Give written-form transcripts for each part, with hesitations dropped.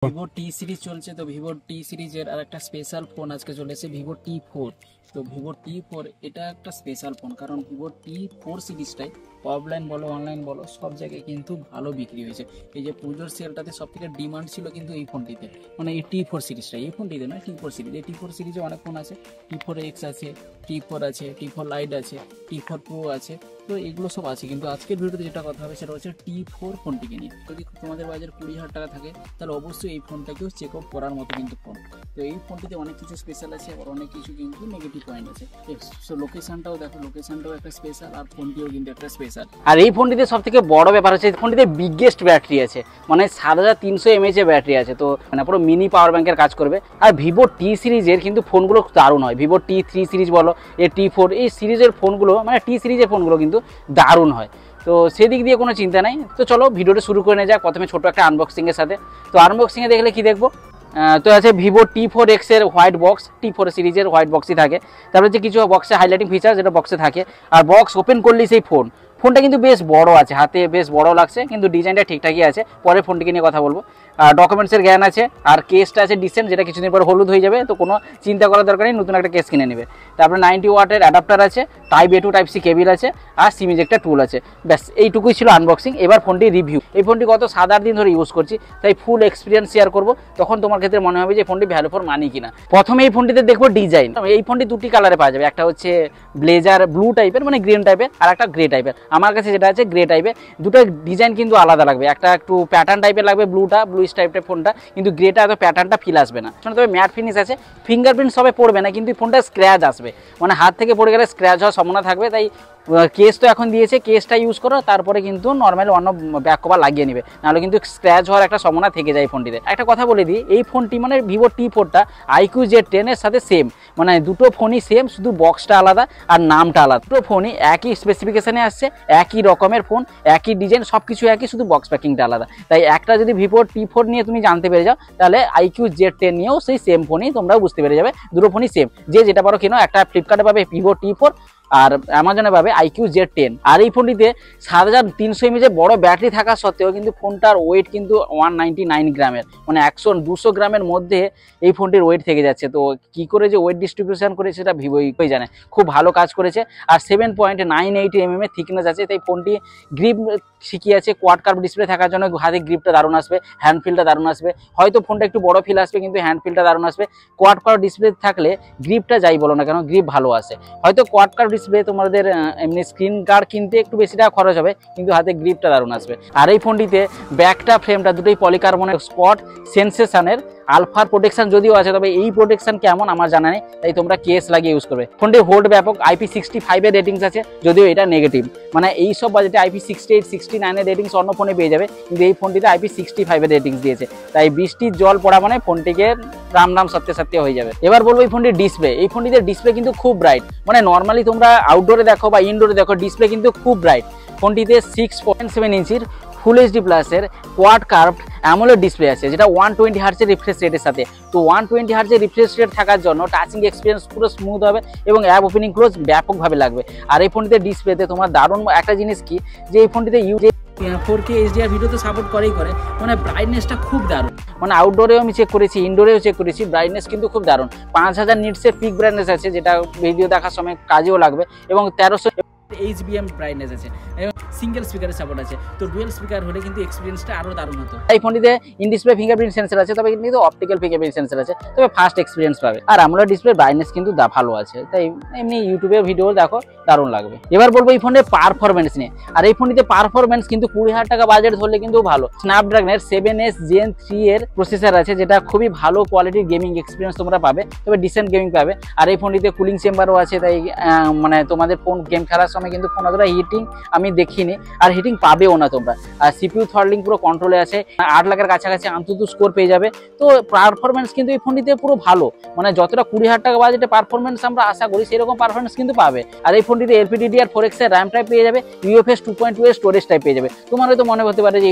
Vivo T series চলছে, তো Vivo T সিরিজের আর একটা স্পেশাল ফোন আজকে চলে এসেছে, ভিভো টি4। তো ভিভো টি4 এটা একটা স্পেশাল ফোন, কারণ ভিভো টি4 সিরিজটাই অফলাইন বলো অনলাইন বলো সব জায়গায় কিন্তু ভালো বিক্রি হয়েছে। এই যে পুজোর সেলটাতে সব থেকে ডিমান্ড ছিল কিন্তু এই ফোনটিতে, মানে এই টি4 সিরিজটা, এই ফোনটিতে নয়, টি4 সিরিজ। এই টি4 সিরিজে অনেক ফোন আছে, টি4X আছে, টি4 আছে, টি4 লাইট আছে, টি4 প্রো আছে, তো এগুলো সব আছে। কিন্তু আজকের ভিডিওতে যেটা কথা হবে সেটা হচ্ছে টি4 ফোনটিকে নিয়ে। যদি তোমাদের বাজার 20,000 টাকা থাকে তাহলে অবশ্যই এই ফোনটাকেও চেক আউট করার মতো কিন্তু ফোন। তো এই ফোনটিতে অনেক কিছু স্পেশাল আছে, আবার অনেক কিছু কিন্তু নেগেটিভ পয়েন্ট আছে। সো লোকেশনটাও দেখো, লোকেশনটাও একটা স্পেশাল, আর ফোনটিও কিন্তু একটা স্পেশাল। আর এই ফোনটিতে সব থেকে বড় ব্যাপার হচ্ছে ফোনটিতে বিগেস্ট ব্যাটারি আছে, মানে 7300 mAh এর ব্যাটারি আছে, তো মানে পুরো মিনি পাওয়ার ব্যাংকের কাজ করবে। আর ভিভো টি সিরিজের কিন্তু ফোনগুলো দারুণ হয়, ভিভো টি3 সিরিজ বলো, এই টি4, এই সিরিজের ফোনগুলো মানে টি সিরিজের ফোনগুলো কিন্তু দারুণ হয়। তো সেদিক দিয়ে কোনো চিন্তা নাই। তো চলো ভিডিওটা শুরু করে নেওয়া যাক প্রথমে ছোট একটা আনবক্সিংয়ের সাথে। তো আনবক্সিংয়ে দেখলে কি দেখবো, তো আছে ভিভো টি4X এর হোয়াইট বক্স, টি4 সিরিজের হোয়াইট বক্সই থাকে। তারপরে যে কিছু বক্সে হাইলাইটিং ফিচার যেটা বক্সে থাকে, আর বক্স ওপেন করলেই সেই ফোনটা কিন্তু বেশ বড় আছে, হাতে বেশ বড় লাগছে, কিন্তু ডিজাইনটা ঠিকঠাকই আছে। পরে ফোনটিকে নিয়ে কথা বলবো। ডকুমেন্টসের জ্ঞান আছে, আর কেসটা আছে ডিসেন্ট, যেটা কিছুদিন পর হলুদ হয়ে যাবে, তো কোনো চিন্তা করার দরকার নেই, নতুন একটা কেস কিনে নেবে। তারপরে 90 ওয়াটের অ্যাডাপ্টার আছে, type A to type C cable আছে, আর সিম ইজেক্টর টুল আছে। ব্যাস এইটুকুই ছিল আনবক্সিং। এবার ফোনটি রিভিউ। এই ফোনটি গত 7-8 দিন ধরে ইউজ করছি, তাই ফুল এক্সপিরিয়েন্স শেয়ার করবো, তখন তোমার ক্ষেত্রে মনে হবে যে ফোনটি ভ্যালু ফর মানি কিনা। প্রথমে এই ফোনটিতে দেখবো ডিজাইন। এই ফোনটি দুটি কালারে পাওয়া যাবে, একটা হচ্ছে ব্লেজার ব্লু টাইপের মানে গ্রিন টাইপের, আর একটা গ্রে টাইপের। আমার কাছে যেটা আছে গ্রে টাইপের। দুটো ডিজাইন কিন্তু আলাদা লাগবে, একটা একটু প্যাটার্ন টাইপের লাগবে ব্লুটা, ব্লু টাইপের ফোনটা, কিন্তু গ্রেটা এত প্যাটার্নটা ফিল আসবে না। তবে ম্যাট ফিনিশ আছে, ফিঙ্গারপ্রিন্ট সবে পড়বে না, কিন্তু ফোনটা স্ক্র্যাচ আসবে, মানে হাত থেকে পড়ে গেলে স্ক্র্যাচ হওয়ার সম্ভাবনা থাকবে। তাই কেস তো এখন দিয়েছে, কেসটা ইউজ করো, তারপরে কিন্তু নর্মালি অন্য ব্যাক কভার লাগিয়ে নেবে, নাহলে কিন্তু স্ক্র্যাচ হওয়ার একটা সম্ভাবনা থেকে যায় ফোনটিতে। একটা কথা বলে দিই, এই ফোনটি মানে ভিভো টি4টা iQOO Z10 এর সাথে সেম, মানে দুটো ফোনই সেম, শুধু বক্সটা আলাদা আর নামটা আলাদা। দুটো ফোনই একই স্পেসিফিকেশনে আসছে, একই রকমের ফোন, একই ডিজাইন, সব কিছু একই, শুধু বক্স প্যাকিংটা আলাদা। তাই একটা যদি ভিভো টি4 নিয়ে তুমি জানতে পেরে যাও, তাহলে iQOO Z10 নিয়েও সেই সেম ফোনই তোমরাও বুঝতে পেরে যাবে, দুটো ফোনই সেম। যে যেটা পারো কেনো, একটা ফ্লিপকার্টে পাবে ভিভো টি4, আর অ্যামাজনে পাবে iQOO Z10। আর এই ফোনটিতে 7300 mAh বড় ব্যাটারি থাকা সত্ত্বেও কিন্তু ফোনটার ওয়েট কিন্তু 199 গ্রামের, মানে 100-200 গ্রামের মধ্যে এই ফোনটির ওয়েট থেকে যাচ্ছে। তো কি করে যে ওয়েট ডিস্ট্রিবিউশন করে সেটা ভিভোই জানে, খুব ভালো কাজ করেছে। আর 7.98 mm এর থিকনেস আছে, তাই ফোনটি গ্রিপ শিখিয়ে আছে, কোয়াড কার্ভ ডিসপ্লে থাকার জন্য হাতে গ্রিপটা দারুণ আসবে, হ্যান্ড ফিলটা দারুণ আসবে। হয়তো ফোনটা একটু বড় ফিল আসবে, কিন্তু হ্যান্ড ফিলটা দারুণ আসবে। কোয়াড কার্ভ ডিসপ্লে থাকলে গ্রিপটা যাই বলো না কেন, গ্রিপ ভালো আসে। হয়তো কোয়াড কার্ভ ডিসপ্লে তোমাদের এমনি স্ক্রিন গার্ড কিনতে একটু বেশি টাকা খরচ হবে, কিন্তু হাতে গ্রিপটা দারুণ আসবে। আর এই ফোনটিতে ব্যাকটা ফ্রেমটা দুটোই পলিকার্বনের স্পট সেন্সেশনের আলফার প্রোটেকশন যদিও আছে, তবে এই প্রোটেকশন কেমন আমার জানা নেই, তাই তোমরা কেস লাগিয়ে ইউজ করবে। ফোনটির হোল্ড ব্যাপক, IP65 এর রেটিংস আছে, যদিও এটা নেগেটিভ, মানে এই সব বাজেটে IP68, 69 এর রেটিংস অন্য ফোনে পেয়ে যাবে, কিন্তু এই ফোনটিতে IP65 এর রেটিংস দিয়েছে। তাই বৃষ্টির জল পড়া মানে ফোনটিকে রাম রাম সত্যি সত্যি হয়ে যাবে। এবার বলবো এই ফোনটির ডিসপ্লে। এই ফোনটিতে ডিসপ্লে কিন্তু খুব ব্রাইট, মানে নর্মালি তোমরা আউটডোরে দেখো বা ইনডোরে দেখো, ডিসপ্লে কিন্তু খুব ব্রাইট। ফোনটিতে 6.7 ইঞ্চির ফুল এইচডি প্লাসের কোয়াড কার্ভড অ্যামোলেড ডিসপ্লে আছে, যেটা 120 হার্টজের রিফ্রেশ রেটের সাথে। তো 120 হার্টজের রিফ্রেশ রেট থাকার জন্য টাচিং এক্সপিরিয়েন্স পুরো স্মুথ হবে এবং অ্যাপ ওপেনিং ক্লোজ ব্যাপকভাবে লাগবে। আর এই ফোনটিতে ডিসপ্লেতে তোমার দারুণ একটা জিনিস কি, যে এই ফোনটিতে 4K HDR ভিডিও তো সাপোর্ট করে, মানে ব্রাইটনেসটা খুব দারুণ। মানে আউটডোরেও আমি চেক করেছি, ইনডোরেও চেক করেছি, ব্রাইটনেস কিন্তু খুব দারুণ। 5000 নিটসের পিক ব্রাইটনেস আছে, যেটা ভিডিও দেখার সময় কাজেও লাগবে, এবং 1300 HBM ব্রাইটনেস আছে, এবং সিঙ্গেল স্পিকারের সাপোর্ট আছে। তো ডুয়েল স্পিকার হলে কিন্তু এক্সপিরিয়েন্সটা আরো দারুণ হতো। এই ফোনটিতে ইন ডিসপ্লে ফিঙ্গারপ্রিন্ট সেন্সর আছে, তবে কিন্তু অপটিক্যাল ফিঙ্গারপ্রিন্ট সেন্সর আছে, তবে ফাস্ট এক্সপিরিয়েন্স পাবে। আর AMOLED ডিসপ্লে ব্রাইটনেস কিন্তু ভালো আছে, তাই এমনি ইউটিউবে ভিডিও দেখো দারুণ লাগবে। এবার বলবো এই ফোনের পারফরমেন্স নিয়ে। আর এই ফোনটিতে পারফরমেন্স কিন্তু 20,000 টাকা বাজেট ধরলে কিন্তু ভালো। স্ন্যাপড্রাগনের 7S Gen 3 এর প্রসেসর আছে, যেটা খুবই ভালো কোয়ালিটির গেমিং এক্সপিরিয়েন্স তোমরা পাবে, তবে ডিসেন্ট গেমিং পাবে। আর এই ফোনটিতে কুলিং চেম্বারও আছে, তাই মানে তোমাদের ফোন গেম খেলার সময় কিন্তু ফোন অতটা হিটিং আমি দেখিনি, আর হিটিং পাবেও না তোমরা। আর CPU থ্রটলিং পুরো কন্ট্রোলে আছে, 8 লাখের কাছাকাছি ANTUTU স্কোর পেয়ে যাবে। তো পারফরমেন্স কিন্তু এই ফোনটিতে পুরো ভালো, মানে যতটা 20,000 টাকা বাজেটে পারফরমেন্স আমরা আশা করি সেরকম পারফরমেন্স কিন্তু পাবে। আর এই ফোনটিতে LPDDR4X এর র্যাম টাইপ পেয়ে যাবে, UFS 2.2 এর স্টোরেজ টাইপ পেয়ে যাবে। তোমার হয়তো মনে হতে পারে যে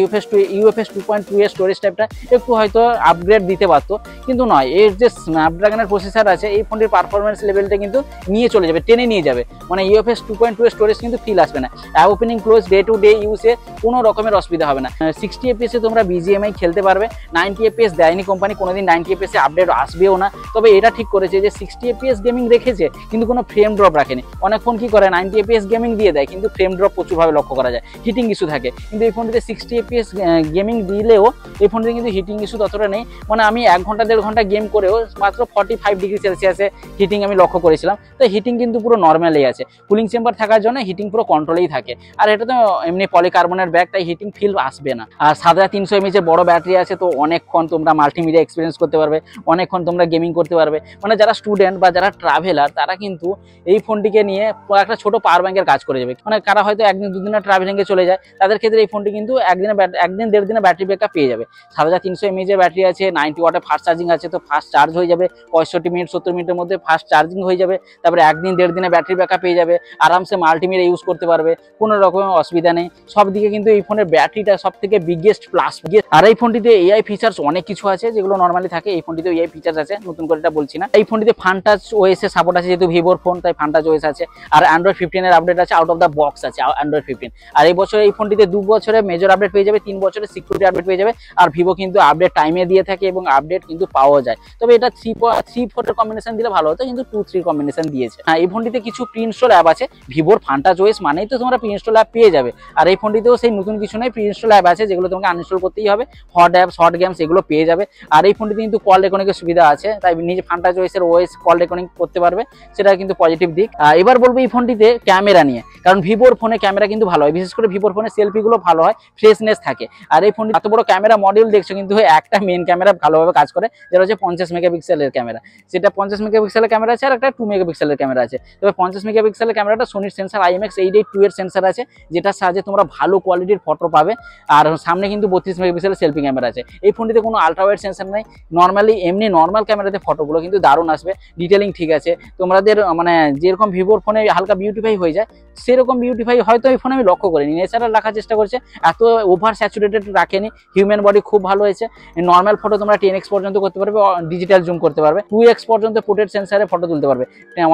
UFS 2.2 এর স্টোরেজ টাইপটা একটু হয়তো আপগ্রেড দিতে পারতো, কিন্তু নয়। এর যে স্ন্যাপড্রাগনের প্রসেসর আছে, এই ফোনটির পারফরমেন্স লেভেলটা কিন্তু নিয়ে চলে যাবে, টেনে নিয়ে যাবে, মানে UFS 2.2 এর স্টোরেজ কিন্তু ফিল আসবে না। App opening close day to day ইউজে কোনো রকমের অসুবিধা হবে না। 60 FPS এ তোমরা BGMI খেলতে পারবে। 90 FPS দেয়নি কোম্পানি, কোনোদিন 90 FPS এ আপডেট আসবেও না। তবে এটা ঠিক করেছে যে 60 FPS গেমিং রেখেছে কিন্তু কোনো ফ্রেম ড্রপ রাখেনি। অনেক ফোন কি করে 90 FPS গেমিং দিয়ে দেয় কিন্তু ফ্রেম ড্রপ প্রচুরভাবে লক্ষ্য করা যায়, হিটিং ইস্যু থাকে। কিন্তু এই ফোনটিতে 60 FPS গেমিং দিলেও এই ফোনটিতে কিন্তু হিটিং ইস্যু ততটা নেই। মানে আমি 1 ঘন্টা 1.5 ঘন্টা গেম করেও মাত্র 45 ডিগ্রি সেলসিয়াসে হিটিং আমি লক্ষ্য করেছিলাম। তো হিটিং কিন্তু পুরো নর্মালই আছে, কুলিং চেম্বার থাকার জন্য হিটিং পুরো কন্ট্রোলেই থাকে। আর এটা তো এমনি পলিকার্বনের ব্যাগ, তাই হিটিং ফিল আসবে না। আর 7300 mAh বড় ব্যাটারি আছে, তো অনেকক্ষণ তোমরা মাল্টিমিডিয়া এক্সপিরিয়েন্স করতে পারবে, অনেকক্ষণ তোমরা গেমিং করতে পারবে। মানে যারা স্টুডেন্ট বা যারা ট্রাভেলার তারা কিন্তু এই ফোনটিকে নিয়ে একটা ছোট পাওয়ার ব্যাংকের কাজ করে যাবে। মানে কারা হয়তো একদিন দুদিনের ট্রাভেলিংয়ে চলে যায়, তাদের ক্ষেত্রে এই ফোনটি কিন্তু একদিন 1.5 দিনের ব্যাটারি ব্যাকআপ পেয়ে যাবে। 7300 mAh ব্যাটারি আছে, 90 ওয়াটের ফাস্ট চার্জিং আছে, তো ফাস্ট চার্জ হয়ে যাবে 65 মিনিট 70 মিনিটের মধ্যে ফাস্ট চার্জিং হয়ে যাবে। তারপরে 1.5 দিনে ব্যাটারি ব্যাকআপ পেয়ে যাবে, আরামসে মাল্টিমিডিয়া ইউজ করতে পারবে, কোনো রকমের অসুবিধা নেই। সব দিকে কিন্তু এই ফোনের ব্যাটারিটা সব থেকে বিগেস্ট প্লাস। আর এই ফোনটিতে এআই ফিচার্স অনেক কিছু আছে যেগুলো নর্মালি থাকে, এই ফোনটিতে এআই ফিচার্স আছে, নতুন করে এটা বলছি না। এই ফোনটিতে ফানটাচ ওএস এর সাপোর্ট আছে, যেহেতু ভিভোর ফোন তাই ফানটাচ ওএস আছে। আর অ্যান্ড্রয়েড 15 এর আপডেট আছে, আউট অফ দ্য বক্স আছে অ্যান্ড্রয়েড 15। আর এই বছর এই ফোনটিতে 2 বছরের মেজর আপডেট পেয়ে যাবে, 3 বছরের সিকিউরিটি আপডেট পেয়ে যাবে। আর ভিভো কিন্তু আপডেট টাইমে দিয়ে থাকে এবং আপডেট কিন্তু পাওয়া যায়। তবে এটা 3-4 এর কম্বিনেশন দিলে ভালো হতো, কিন্তু 2-3 কম্বিনেশন দিয়েছে। হ্যাঁ, এই ফোনটিতে কিছু প্রি ইনস্টল অ্যাপ আছে, ভিভোর ফানটাচ ওএস মানেই তো তোমরা প্রি ইনস্টল অ্যাপ পেয়ে যাবে। আর এই ফোনটিতেও সেই নতুন কিছু নেই, প্রি ইনস্টল অ্যাপ আছে যেগুলো তোমাকে আনইনস্টল করতেই হবে। হট অ্যাপস, হট গেমস এগুলো পেয়ে যাবে। আর এই ফোনটিতে কিন্তু কল রেকর্ডিংয়ের সুবিধা আছে, তাই নিজে ফানটাচ ওএস এর ওএস কল রেকর্ডিং করতে পারবে, সেটা কিন্তু পজিটিভ দিক। এবার বলবো এই ফোনটিতে ক্যামেরা নিয়ে, কারণ ভিভোর ফোনে ক্যামেরা কিন্তু ভালো হয়, বিশেষ করে ভিভোর ফোনে সেলফিগুলো ভালো হয়, ফ্রেশনেস থাকে। আর এই ফোনটি এত বড় ক্যামেরা মডিউল দেখছো, কিন্তু একটা মেন ক্যামেরা ভালোভাবে কাজ করে, যেটা হচ্ছে 50 মেগাপিক্সেলের ক্যামেরা। সেটা 50 মেগাপিক্সেলের ক্যামেরা আছে, আর একটা 2 মেগাপিক্সেলের ক্যামেরা আছে। তবে 50 মেগাপিক্সেলের ক্যামেরাটা সোনির সেন্সার IMX882 এর সেন্সার আছে, যেটার সাহায্যে তোমরা ভালো কোয়ালিটির ফটো পাবে। আর সামনে কিন্তু 32 মেগাপিক্সেলের সেলফি ক্যামেরা আছে। এই ফোনটিতে কোনো আলট্রা ওয়াইড সেন্সার নেই, নর্মালি এমনি নর্মাল ক্যামেরাতে ফটোগুলো কিন্তু দারুণ আসবে, ডিটেলিং ঠিক আছে। তোমাদের মানে যেরকম ভিভোর ফোনে হালকা বিউটিফাই হয়ে যায়, সেরকম বিউটিফাই হয়তো এই ফোনে আমি লক্ষ্য করিনি। ন্যাচারাল রাখার চেষ্টা করছে, এত ওভার স্যাচুরেটেড রাখেনি। হিউম্যান বডি খুব ভালো হয়েছে। নর্মাল ফটো তোমরা 10x পর্যন্ত করতে পারবে, ডিজিটাল জুম করতে পারবে, 2x পর্যন্ত পোর্ট্রেট সেন্সারে ফটো তুলতে পারবে,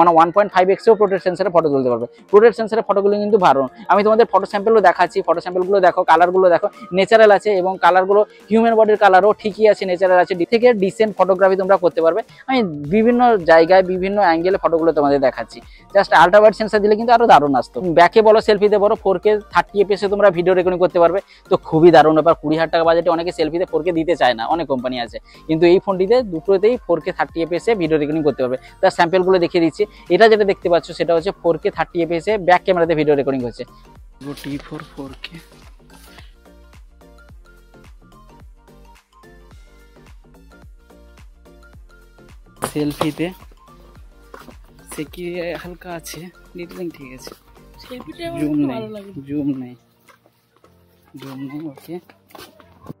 1.5x এও পোর্ট্রেট সেন্সারে ফটো তুলতে পারবে। পোর্ট্রেট সেন্সারে ফটোগুলো কিন্তু ভালো। আমি তোমাদের ফটো স্যাম্পেলও দেখাচ্ছি, ফটো স্যাম্পেলগুলো দেখো, কালারগুলো দেখো, ন্যাচারাল আছে এবং কালারগুলো হিউম্যান বডির কালারও ঠিকই আছে, ন্যাচারাল আছে। থেকে ডিসেন্ট ফটোগ্রাফি তোমরা করতে পারবে। আমি বিভিন্ন জায়গায় বিভিন্ন অ্যাঙ্গেলে ফটোগুলো তোমাদের দেখাচ্ছি। জাস্ট আলট্রা ওয়াইড সেন্সার দিলে কিন্তু আরো দারুণ আসতো। ব্যাকে বলো, সেলফিতে বলো, 4K 30 FPS এ তোমরা ভিডিও রেকর্ডিং করতে পারবে, তো খুবই দারুণ ব্যাপার। 20,000 টাকা বাজেটে অনেকে সেলফিতে 4K দিতে চায় না, অনেক কোম্পানি আছে, কিন্তু এই ফোনটিতে দুটোতেই 4K 30 FPS এ ভিডিও রেকর্ডিং করতে পারবে। তার স্যাম্পেলগুলো দেখিয়ে দিচ্ছি। এটা যেটা দেখতে পাচ্ছ সেটা হচ্ছে 4K 30 FPS এ ব্যাক ক্যামেরাতে ভিডিও রেকর্ডিং হচ্ছে। T4 4K সেলফিতে সে কি হালকা আছে, ডিটেলিং ঠিক আছে, জুম নেই, ওকে।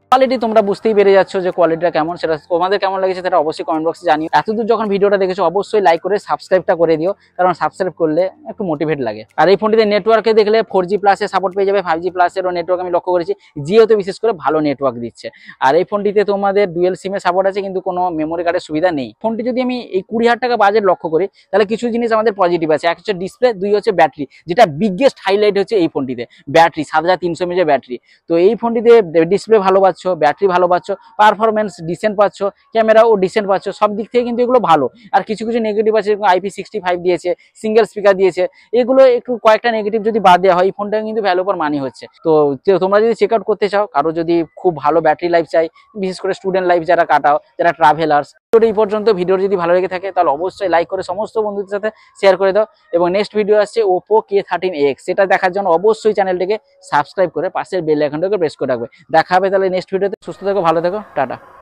কোয়ালিটি তোমরা বুঝতেই পেরে যাচ্ছ যে কোয়ালিটিটা কেমন, সেটা তোমাদের কেমন লেগেছে সেটা অবশ্যই কমেন্ট বক্সে জানিও। এতদূর যখন ভিডিওটা দেখেছো অবশ্যই লাইক করে সাবস্ক্রাইবটা করে দিও, কারণ সাবস্ক্রাইব করলে একটু মোটিভেট লাগে। আর এই ফোনটিতে নেটওয়ার্কে দেখলে 4G প্লাসের সাপোর্ট পেয়ে যাবে, 5G প্লাসেরও নেটওয়ার্ক আমি লক্ষ্য করেছি, জিওতে বিশেষ করে ভালো নেটওয়ার্ক দিচ্ছে। আর এই ফোনটিতে তোমাদের ডুয়েল সিমের সাপোর্ট আছে, কিন্তু কোনো মেমোরি কার্ডের সুবিধা নেই। ফোনটি যদি আমি এই 20,000 টাকা বাজেট লক্ষ্য করি, তাহলে কিছু জিনিস আমাদের পজিটিভ আছে। এক হচ্ছে ডিসপ্লে, 2 হচ্ছে ব্যাটারি, যেটা বিগেস্ট হাইলাইট হচ্ছে এই ফোনটিতে ব্যাটারি, 7300 mAh ব্যাটারি। তো এই ফোনটিতে ডিসপ্লে ভালো পাচ্ছ, ব্যাটারি ভালো পাচ্ছ, পারফরমেন্স ডিসেন্ট পাচ্ছ, ক্যামেরাও ডিসেন্ট পাচ্ছ, সব দিক থেকে কিন্তু এগুলো ভালো। আর কিছু কিছু নেগেটিভ আছে, যেরকম IP65 দিয়েছে, সিঙ্গেল স্পিকার দিয়েছে, এগুলো একটু কয়েকটা নেগেটিভ যদি বাদ দেওয়া হয়, এই ফোনটা কিন্তু ভ্যালু ফর মানি হচ্ছে। তো তোমরা যদি চেক আউট করতে চাও, কারো যদি খুব ভালো ব্যাটারি লাইফ চাই, বিশেষ করে স্টুডেন্ট লাইফ যারা কাটাও, যারা ট্রাভেলার্স, এই পর্যন্ত ভিডিও যদি ভালো লেগে থাকে তাহলে অবশ্যই লাইক করে সমস্ত বন্ধুদের সাথে শেয়ার করে দাও। এবং নেক্সট ভিডিও আসছে Oppo K13X, সেটা দেখার জন্য অবশ্যই চ্যানেলটিকে সাবস্ক্রাইব করে পাশের বেল আইকনটাকে প্রেস করে রাখবে। দেখা হবে তাহলে নেক্সট ভিডিওতে। সুস্থ থেকো, ভালো থেকো, টাটা।